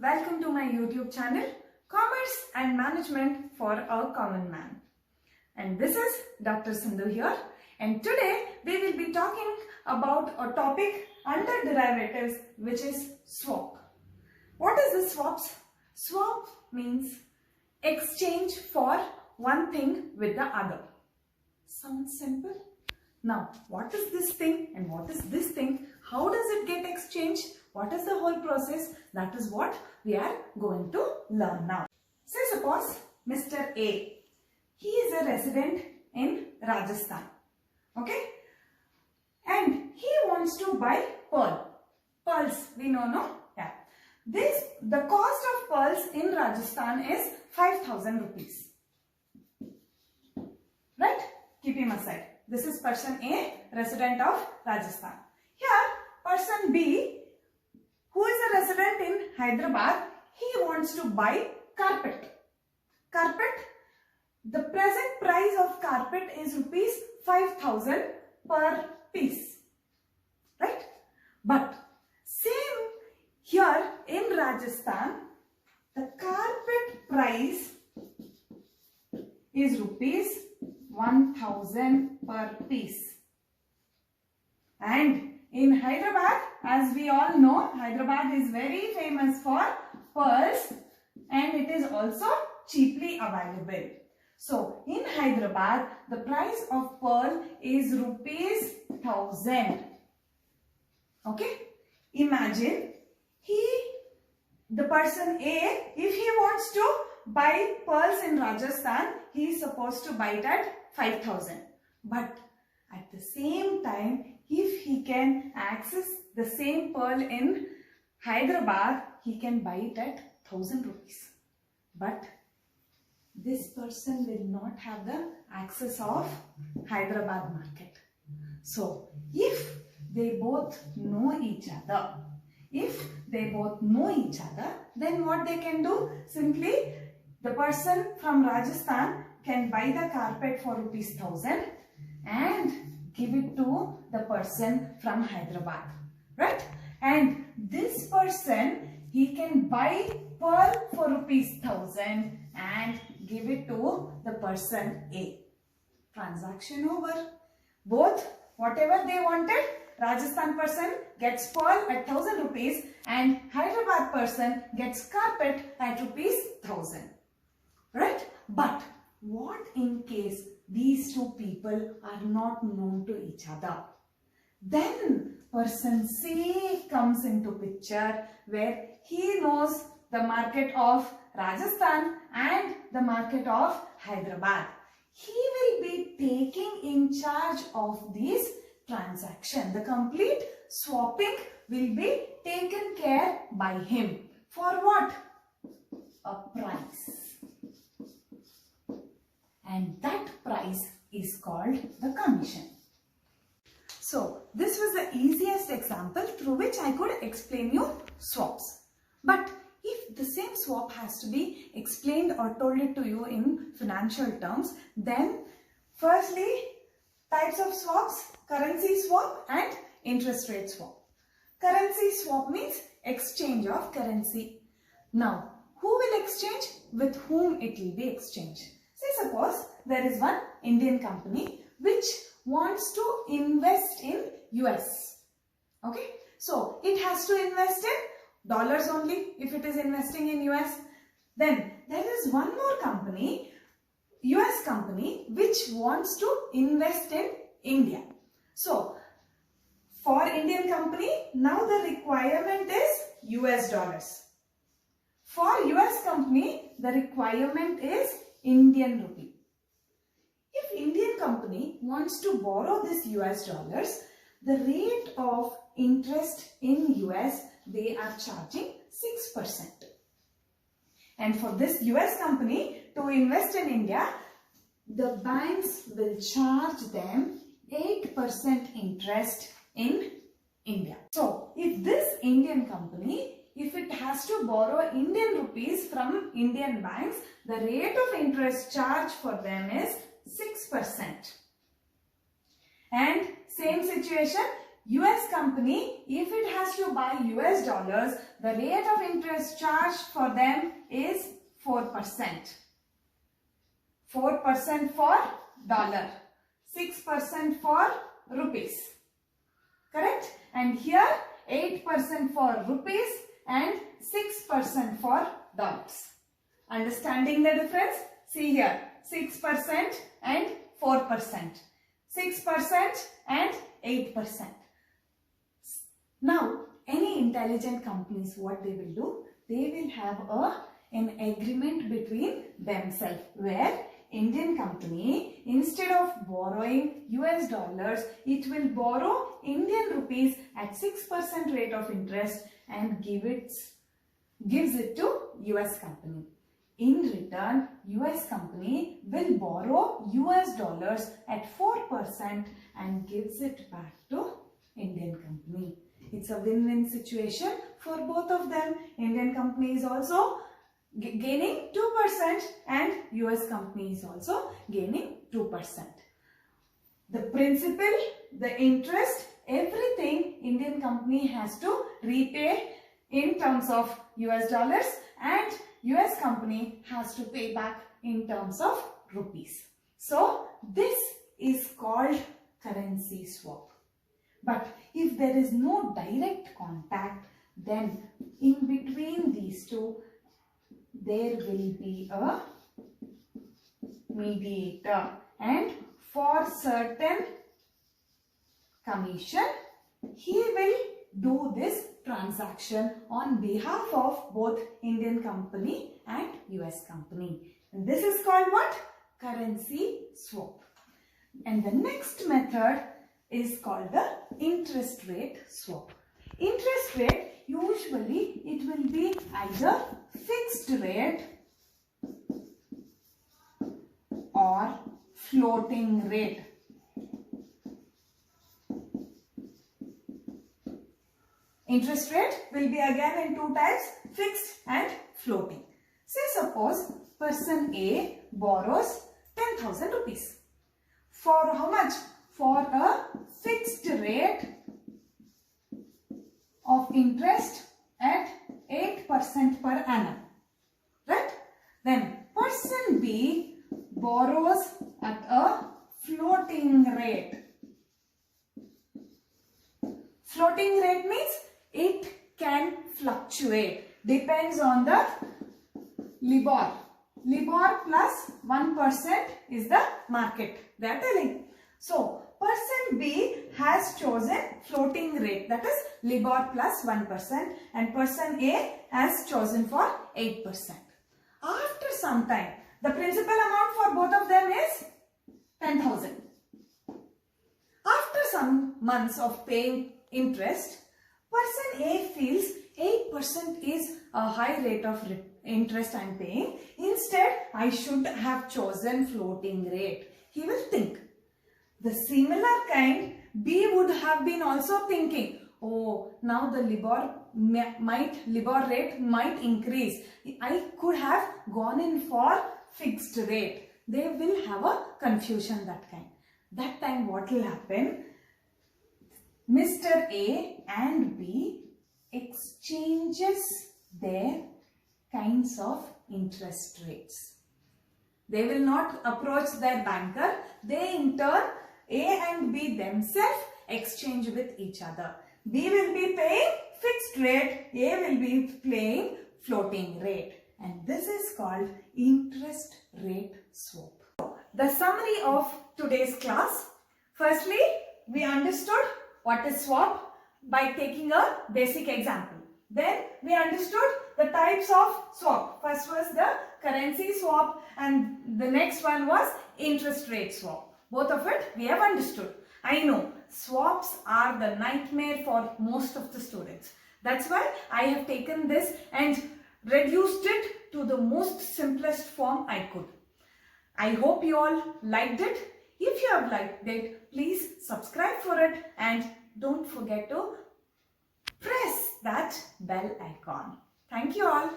Welcome to my YouTube channel, Commerce and Management for a Common Man. And this is Dr. Sindhu here. And today we will be talking about a topic under derivatives, which is swap. What is this swaps? Swap means exchange for one thing with the other. Sounds simple? Now, what is this thing and what is this thing? How does it get exchanged? What is the whole process? That is what we are going to learn now. Say suppose Mr. A, he is a resident in Rajasthan. Okay? And he wants to buy pearl. Pearls, we know, no? Yeah. The cost of pearls in Rajasthan is 5,000 rupees. Right? Keep him aside. This is person A, resident of Rajasthan. Here, person B, who is a resident in Hyderabad, he wants to buy carpet. Carpet, the present price of carpet is rupees 5,000 per piece. Right? But same here in Rajasthan, the carpet price is rupees 1,000 per piece. And in Hyderabad, as we all know, Hyderabad is very famous for pearls and it is also cheaply available. So in Hyderabad, the price of pearl is rupees 1,000. Okay? Imagine the person A, if he wants to buy pearls in Rajasthan, he is supposed to buy it at 5,000. But at the same time, if he can access the same pearl in Hyderabad, he can buy it at 1,000 rupees. But this person will not have the access of Hyderabad market. So, if they both know each other, then what they can do? Simply, the person from Rajasthan can buy the carpet for rupees 1,000 and give it to the person from Hyderabad. Right? And this person, he can buy pearl for rupees 1,000 and give it to the person A. Transaction over. Both, whatever they wanted, Rajasthan person gets pearl at 1,000 rupees and Hyderabad person gets carpet at rupees 1,000. Right? But what in case these two people are not known to each other? Then person C comes into picture where he knows the market of Rajasthan and the market of Hyderabad. He will be taking in charge of this transaction. The complete swapping will be taken care by him. For what? A price. And that price is called the commission. So, this was the easiest example through which I could explain you swaps. But if the same swap has to be explained or told it to you in financial terms, then firstly, types of swaps, currency swap and interest rate swap. Currency swap means exchange of currency. Now, who will exchange? With whom it will be exchanged? Say suppose there is one Indian company which wants to invest in US. Okay. So, it has to invest in dollars only if it is investing in US. Then there is one more company, US company, which wants to invest in India. So, for Indian company, now the requirement is US dollars. For US company, the requirement is Indian rupee. If Indian company wants to borrow this US dollars, the rate of interest in US, they are charging 6%. And for this US company to invest in India, the banks will charge them 8% interest in India. So, if this Indian company, if it has to borrow Indian rupees from Indian banks, the rate of interest charged for them is 6%. And same situation, US company, if it has to buy US dollars, the rate of interest charged for them is 4%. 4% for dollar, 6% for rupees. Correct? And here 8% for rupees and 6% for dollars. Understanding the difference? See here, 6% and 4%. 6% and 8%. Now, any intelligent companies, what they will do? They will have an agreement between themselves where Indian company, instead of borrowing US dollars, it will borrow Indian rupees at 6% rate of interest and gives it to US company. In return, US company will borrow US dollars at 4% and gives it back to Indian company. It's a win-win situation for both of them. Indian company is also gaining 2% and US company is also gaining 2%. The principal, the interest, everything Indian company has to repay in terms of US dollars and US company has to pay back in terms of rupees. So this is called currency swap. But if there is no direct contact, then in between these two, there will be a mediator, and for certain commission, he will do this transaction on behalf of both Indian company and US company. And this is called what? Currency swap. And the next method is called the interest rate swap. Interest rate, usually it will be either fixed rate or floating rate. Interest rate will be again in two types, fixed and floating. Say suppose person A borrows 10,000 rupees. For how much? For a fixed rate of interest at 8% per annum. Right? Then person B borrows at a floating rate. Floating rate means it can fluctuate. Depends on the LIBOR. LIBOR plus 1% is the market. They are telling. So, person B has chosen floating rate, that is LIBOR plus 1%, and person A has chosen for 8%. After some time, the principal amount for both of them is 10,000. After some months of paying interest, person A feels 8% is a high rate of interest I am paying. Instead, I should have chosen floating rate. He will think. The similar kind, B would have been also thinking, oh, now the LIBOR rate might increase. I could have gone in for fixed rate. They will have a confusion that kind. That time what will happen? Mr. A and B exchanges their kinds of interest rates. They will not approach their banker. They in turn, A and B themselves exchange with each other. B will be paying fixed rate, A will be paying floating rate. And this is called interest rate swap. The summary of today's class. Firstly, we understood what is swap by taking a basic example. Then we understood the types of swap. First was the currency swap and the next one was interest rate swap. Both of it we have understood. I know swaps are the nightmare for most of the students. That's why I have taken this and reduced it to the most simplest form I could. I hope you all liked it. If you have liked it, please subscribe for it and don't forget to press that bell icon. Thank you all.